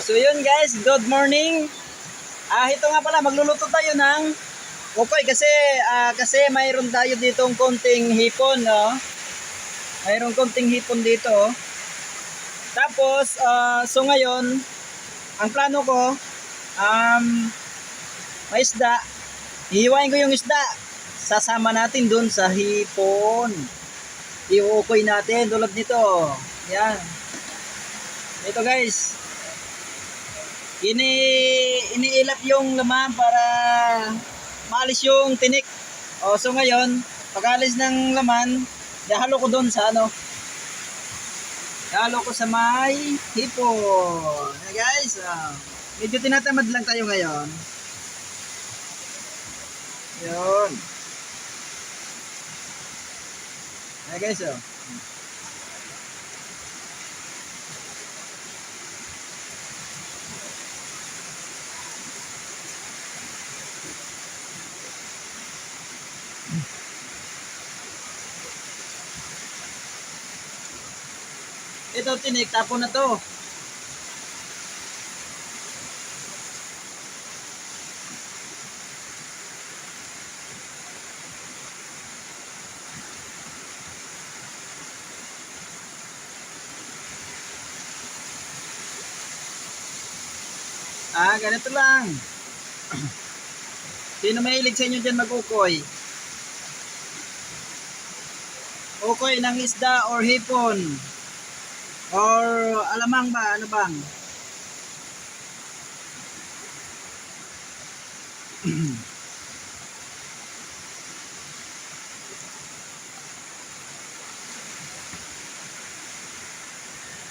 So yun guys, good morning. Ito nga pala, magluluto tayo ng ukoy kasi mayroon tayo ditong konting hipon, no? Mayroon konting hipon dito. Tapos so ngayon, ang plano ko may isda. Hihiwain ko yung isda. Sasama natin dun sa hipon. Iuukoy natin tulad nito. Yan. Ito guys. Iniilap yung laman para maalis yung tinik. So ngayon, pag-alis ng laman, ihalo ko doon sa ihalo ko sa may hipon. Guys, medyo tinatamad lang tayo ngayon. Yun. Guys, ito tinik, tapon na to. Ganito lang. Sino mahilig sa inyo dyan mag-ukoy? Ukoy ng isda or hipon? Or alamang ba? Ano bang?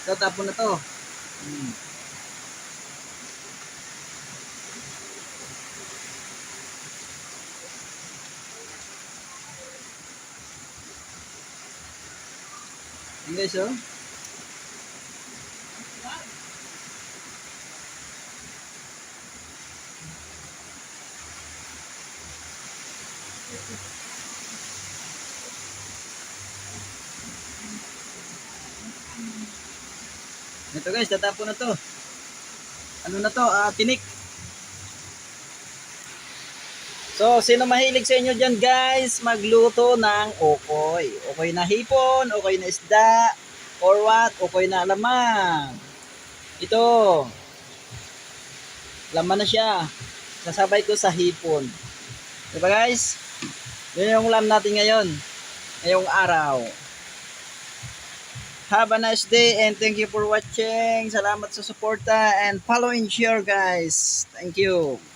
So, tapon na to. Guys, ito guys, tatapon na to. Ano na to? Tinik. So, sino mahilig sa inyo dyan guys magluto ng ukoy? Ukoy na hipon, ukoy na isda, or what? Ukoy na alamang. Ito. Laman na siya. Sasabay ko sa hipon. Diba guys? Yun yung ulam natin ngayon. Ngayong araw. Have a nice day and thank you for watching. Salamat sa suporta and follow and share guys. Thank you.